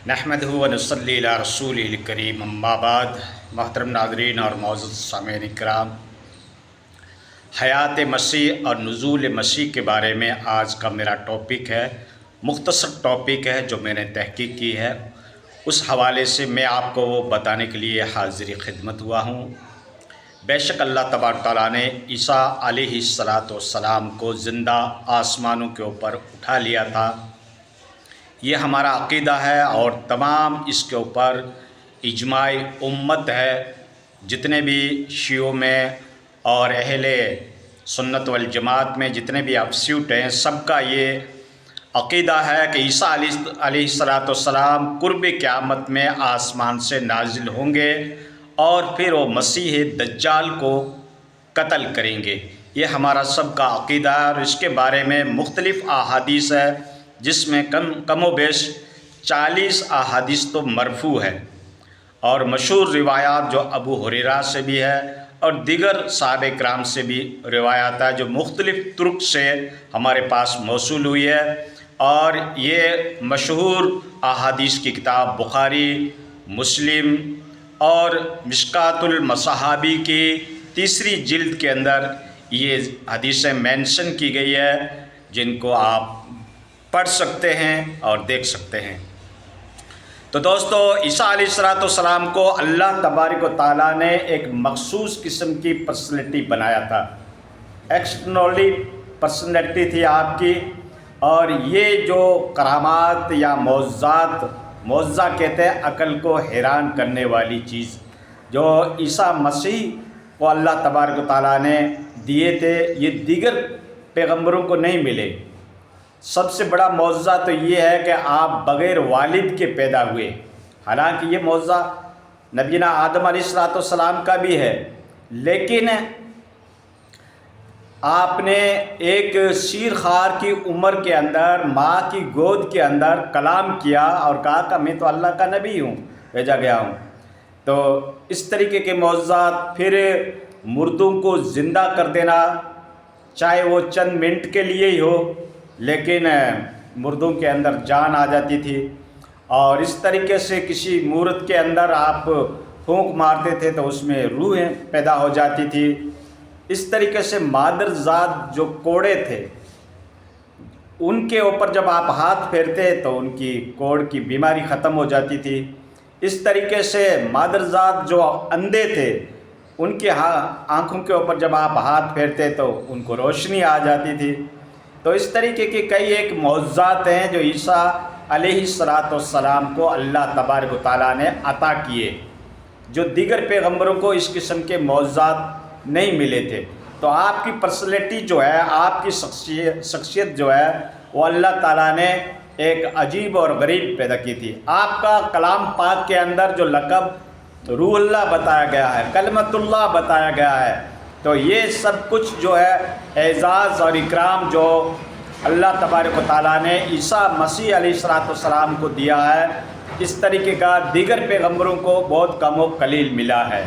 نحمدہ و نصلی علی رسولہ الکریم، اما بعد۔ محترم ناظرین اور معزز سامعین کرام، حیات مسیح اور نزول مسیح کے بارے میں آج کا میرا ٹاپک ہے، مختصر ٹاپک ہے جو میں نے تحقیق کی ہے، اس حوالے سے میں آپ کو وہ بتانے کے لیے حاضر خدمت ہوا ہوں۔ بے شک اللہ تبارک تعالیٰ نے عیسیٰ علیہ السلام کو زندہ آسمانوں کے اوپر اٹھا لیا تھا، یہ ہمارا عقیدہ ہے اور تمام اس کے اوپر اجماع امت ہے۔ جتنے بھی شیعوں میں اور اہل سنت والجماعت میں جتنے بھی افسیوٹ ہیں، سب کا یہ عقیدہ ہے کہ عیسیٰ علیہ السلام قرب قیامت میں آسمان سے نازل ہوں گے اور پھر وہ مسیح دجال کو قتل کریں گے۔ یہ ہمارا سب کا عقیدہ ہے اور اس کے بارے میں مختلف احادیث ہے، جس میں کم و بیش 40 احادیث تو مرفوع ہے، اور مشہور روایات جو ابو ہریرہ سے بھی ہے اور دیگر صحابہ کرام سے بھی روایات ہے، جو مختلف طرق سے ہمارے پاس موصول ہوئی ہے۔ اور یہ مشہور احادیث کی کتاب بخاری، مسلم اور مشکوٰۃ المصابیح کی 3 جلد کے اندر یہ حدیثیں مینشن کی گئی ہے، جن کو آپ پڑھ سکتے ہیں اور دیکھ سکتے ہیں۔ تو دوستو، عیسیٰ علیہ السلام کو اللہ تبارک و تعالیٰ نے ایک مخصوص قسم کی پرسنالٹی بنایا تھا، ایکسٹرنلی پرسنالٹی تھی آپ کی، اور یہ جو کرامات یا معجزہ کہتے ہیں عقل کو حیران کرنے والی چیز، جو عیسیٰ مسیح کو اللہ تبارک و تعالیٰ نے دیے تھے، یہ دیگر پیغمبروں کو نہیں ملے۔ سب سے بڑا معجزہ تو یہ ہے کہ آپ بغیر والد کے پیدا ہوئے، حالانکہ یہ معجزہ نبینا آدم علیہ السلام کا بھی ہے، لیکن آپ نے ایک شیر خوار کی عمر کے اندر ماں کی گود کے اندر کلام کیا اور کہا کہ میں تو اللہ کا نبی ہوں، بھیجا گیا ہوں۔ تو اس طریقے کے معجزات، پھر مردوں کو زندہ کر دینا، چاہے وہ چند منٹ کے لیے ہی ہو، لیکن مردوں کے اندر جان آ جاتی تھی، اور اس طریقے سے کسی مورت کے اندر آپ پھونک مارتے تھے تو اس میں روحیں پیدا ہو جاتی تھی۔ اس طریقے سے مادر ذات جو کوڑے تھے، ان کے اوپر جب آپ ہاتھ پھیرتے تو ان کی کوڑ کی بیماری ختم ہو جاتی تھی۔ اس طریقے سے مادر ذات جو اندھے تھے، ان کی آنکھوں کے اوپر جب آپ ہاتھ پھیرتے تو ان کو روشنی آ جاتی تھی۔ تو اس طریقے کے کئی ایک معجزات ہیں جو عیسیٰ علیہ السلام کو اللہ تبارک و تعالیٰ نے عطا کیے، جو دیگر پیغمبروں کو اس قسم کے معجزات نہیں ملے تھے۔ تو آپ کی پرسنالٹی جو ہے، آپ کی شخصیت جو ہے، وہ اللہ تعالیٰ نے ایک عجیب اور غریب پیدا کی تھی۔ آپ کا کلام پاک کے اندر جو لقب روح اللہ بتایا گیا ہے، کلمت اللہ بتایا گیا ہے، تو یہ سب کچھ جو ہے اعزاز اور اکرام جو اللہ تبارک و تعالیٰ نے عیسیٰ مسیح علیہ السلام کو دیا ہے، اس طریقے کا دیگر پیغمبروں کو بہت کم و قلیل ملا ہے۔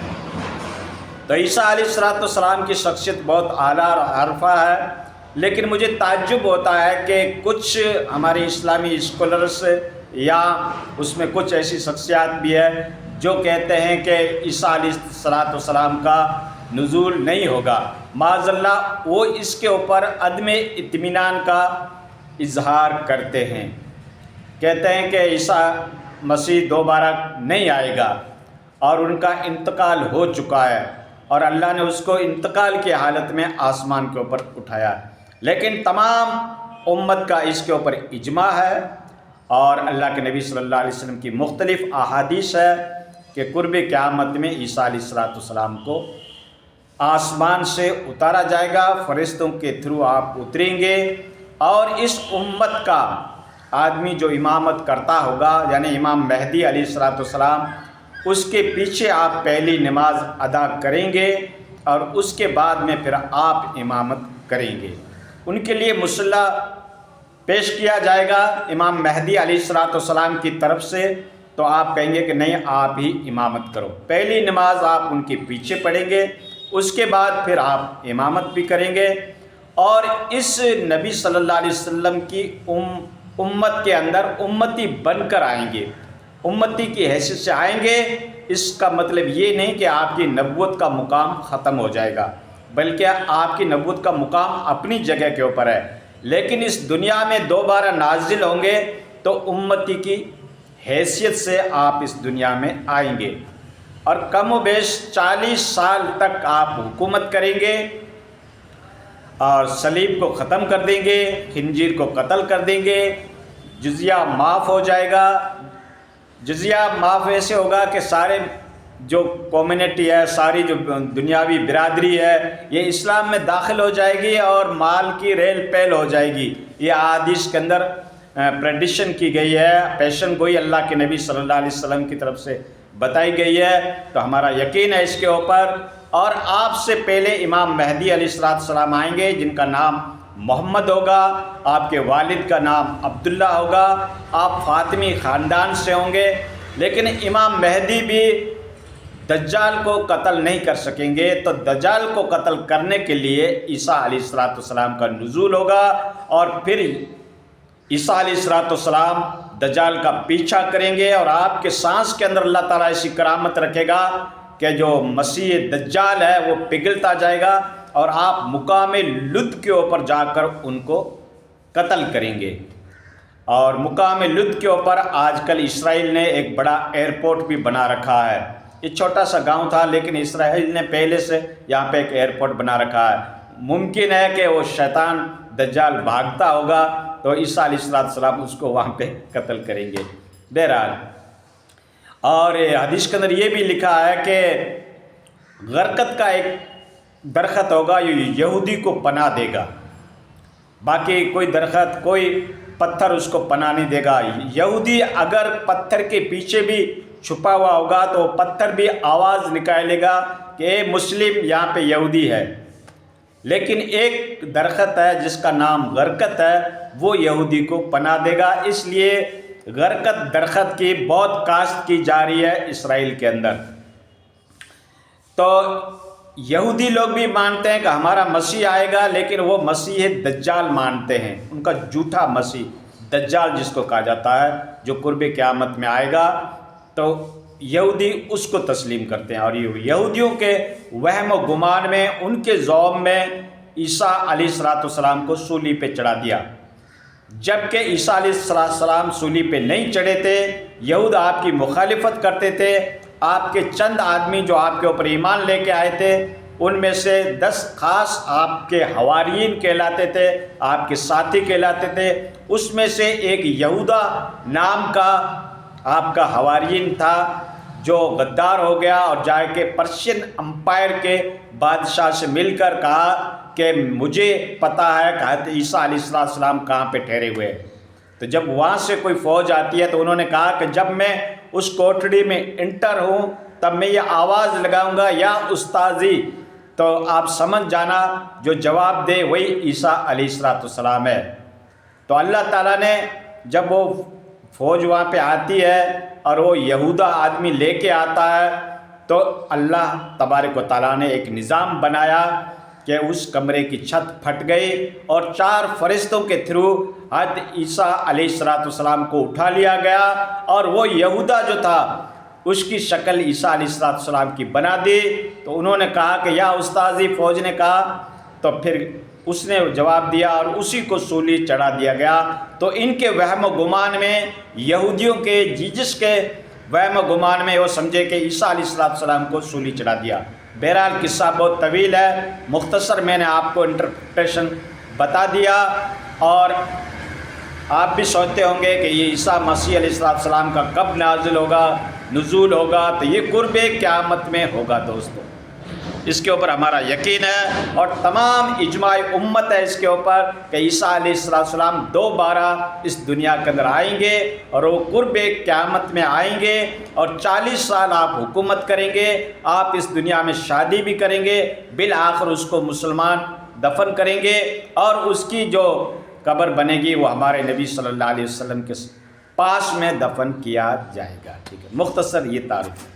تو عیسیٰ علیہ السلام کی شخصیت بہت اعلیٰ اور عارفہ ہے، لیکن مجھے تعجب ہوتا ہے کہ کچھ ہمارے اسلامی اسکالرس یا اس میں کچھ ایسی شخصیات بھی ہے جو کہتے ہیں کہ عیسیٰ علیہ السلام کا نزول نہیں ہوگا۔ معاذ اللہ، وہ اس کے اوپر عدم اطمینان کا اظہار کرتے ہیں، کہتے ہیں کہ عیسیٰ مسیح دوبارہ نہیں آئے گا اور ان کا انتقال ہو چکا ہے، اور اللہ نے اس کو انتقال کی حالت میں آسمان کے اوپر اٹھایا۔ لیکن تمام امت کا اس کے اوپر اجماع ہے، اور اللہ کے نبی صلی اللہ علیہ وسلم کی مختلف احادیث ہے کہ قرب قیامت میں عیسیٰ علیہ السلام کو آسمان سے اتارا جائے گا، فرشتوں کے تھرو آپ اتریں گے، اور اس امت کا آدمی جو امامت کرتا ہوگا، یعنی امام مہدی علیہ السلام، اس کے پیچھے آپ پہلی نماز ادا کریں گے اور اس کے بعد میں پھر آپ امامت کریں گے۔ ان کے لیے مصلی پیش کیا جائے گا امام مہدی علیہ السلام کی طرف سے، تو آپ کہیں گے کہ نہیں، آپ ہی امامت کرو۔ پہلی نماز آپ ان کے پیچھے پڑھیں گے، اس کے بعد پھر آپ امامت بھی کریں گے، اور اس نبی صلی اللہ علیہ وسلم کی امت کے اندر امتی بن کر آئیں گے۔ امتی کی حیثیت سے آئیں گے، اس کا مطلب یہ نہیں کہ آپ کی نبوت کا مقام ختم ہو جائے گا، بلکہ آپ کی نبوت کا مقام اپنی جگہ کے اوپر ہے، لیکن اس دنیا میں دوبارہ نازل ہوں گے تو امتی کی حیثیت سے آپ اس دنیا میں آئیں گے، اور کم و بیش 40 سال تک آپ حکومت کریں گے اور صلیب کو ختم کر دیں گے، خنزیر کو قتل کر دیں گے، جزیہ معاف ہو جائے گا۔ جزیہ معاف ایسے ہوگا کہ سارے جو کمیونٹی ہے، ساری جو دنیاوی برادری ہے، یہ اسلام میں داخل ہو جائے گی اور مال کی ریل پیل ہو جائے گی۔ یہ احادیث کے اندر پریڈکشن کی گئی ہے، پیشن گوئی اللہ کے نبی صلی اللہ علیہ وسلم کی طرف سے بتائی گئی ہے، تو ہمارا یقین ہے اس کے اوپر۔ اور آپ سے پہلے امام مہدی علیہ السلام آئیں گے، جن کا نام محمد ہوگا، آپ کے والد کا نام عبداللہ ہوگا، آپ فاطمی خاندان سے ہوں گے، لیکن امام مہدی بھی دجال کو قتل نہیں کر سکیں گے، تو دجال کو قتل کرنے کے لیے عیسیٰ علیہ السلام کا نزول ہوگا، اور پھر عیسیٰ علیہ السلام دجال کا پیچھا کریں گے، اور آپ کے سانس کے اندر اللہ تعالیٰ ایسی کرامت رکھے گا کہ جو مسیح دجال ہے وہ پگھلتا جائے گا، اور آپ مقام لد کے اوپر جا کر ان کو قتل کریں گے۔ اور مقام لد کے اوپر آج کل اسرائیل نے ایک بڑا ایئرپورٹ بھی بنا رکھا ہے۔ یہ چھوٹا سا گاؤں تھا، لیکن اسرائیل نے پہلے سے یہاں پہ ایک ایئرپورٹ بنا رکھا ہے۔ ممکن ہے کہ وہ شیطان دجال بھاگتا ہوگا تو عیسیٰ علیہ السلام اس کو وہاں پہ قتل کریں گے۔ بہرحال، اور حدیث کے اندر یہ بھی لکھا ہے کہ غرقت کا ایک درخت ہوگا، یہ یہودی کو پناہ دے گا، باقی کوئی درخت، کوئی پتھر اس کو پناہ نہیں دے گا۔ یہودی اگر پتھر کے پیچھے بھی چھپا ہوا ہوگا تو پتھر بھی آواز نکالے گا کہ اے مسلم، یہاں پہ یہودی ہے، لیکن ایک درخت ہے جس کا نام غرقت ہے، وہ یہودی کو پناہ دے گا۔ اس لیے غرقت درخت کی بہت کاشت کی جا رہی ہے اسرائیل کے اندر۔ تو یہودی لوگ بھی مانتے ہیں کہ ہمارا مسیح آئے گا، لیکن وہ مسیح دجال مانتے ہیں، ان کا جھوٹا مسیح دجال جس کو کہا جاتا ہے، جو قرب قیامت میں آئے گا، تو یہودی اس کو تسلیم کرتے ہیں۔ اور یہودیوں کے وہم و گمان میں، ان کے ذوم میں عیسیٰ علیہ السلام کو صلیب پہ چڑھا دیا، جبکہ عیسیٰ علیہ السلام صلیب پہ نہیں چڑھے تھے۔ یہود آپ کی مخالفت کرتے تھے۔ آپ کے چند آدمی جو آپ کے اوپر ایمان لے کے آئے تھے، ان میں سے 10 خاص آپ کے حواریین کہلاتے تھے، آپ کے ساتھی کہلاتے تھے۔ اس میں سے ایک یہودا نام کا آپ کا حواریین تھا، جو غدار ہو گیا اور جا کے پرشین امپائر کے بادشاہ سے مل کر کہا کہ مجھے پتہ ہے کہ حضرت عیسیٰ علیہ السلام کہاں پہ ٹھہرے ہوئے۔ تو جب وہاں سے کوئی فوج آتی ہے تو انہوں نے کہا کہ جب میں اس کوٹڑی میں انٹر ہوں تب میں یہ آواز لگاؤں گا، یا استاذی، تو آپ سمجھ جانا جو جواب دے وہی عیسیٰ علیہ السلام ہے۔ تو اللہ تعالیٰ نے جب وہ فوج وہاں پہ آتی ہے اور وہ یہودا آدمی لے کے آتا ہے، تو اللہ تبارک و تعالیٰ نے ایک نظام بنایا کہ اس کمرے کی چھت پھٹ گئی، اور 4 فرشتوں کے تھرو حضرت عیسیٰ علیہ السلام کو اٹھا لیا گیا، اور وہ یہودا جو تھا اس کی شکل عیسیٰ علیہ السلام کی بنا دی۔ تو انہوں نے کہا کہ یا استاذی، فوج نے کہا، تو پھر اس نے جواب دیا اور اسی کو سولی چڑھا دیا گیا۔ تو ان کے وہم و گمان میں، یہودیوں کے جیزس کے وہم و گمان میں، وہ سمجھے کہ عیسیٰ علیہ السلام کو سولی چڑھا دیا۔ بہرحال قصہ بہت طویل ہے، مختصر میں نے آپ کو انٹرپریٹیشن بتا دیا، اور آپ بھی سوچتے ہوں گے کہ یہ عیسیٰ مسیح علیہ السلام کا کب نازل ہوگا، نزول ہوگا، تو یہ قرب قیامت میں ہوگا دوستو۔ اس کے اوپر ہمارا یقین ہے، اور تمام اجماع امت ہے اس کے اوپر کہ عیسیٰ علیہ السلام دوبارہ اس دنیا کے اندر آئیں گے، اور وہ قرب قیامت میں آئیں گے، اور 40 سال آپ حکومت کریں گے، آپ اس دنیا میں شادی بھی کریں گے، بالآخر اس کو مسلمان دفن کریں گے، اور اس کی جو قبر بنے گی وہ ہمارے نبی صلی اللہ علیہ وسلم کے پاس میں دفن کیا جائے گا۔ ٹھیک ہے، مختصر یہ تعارف ہے۔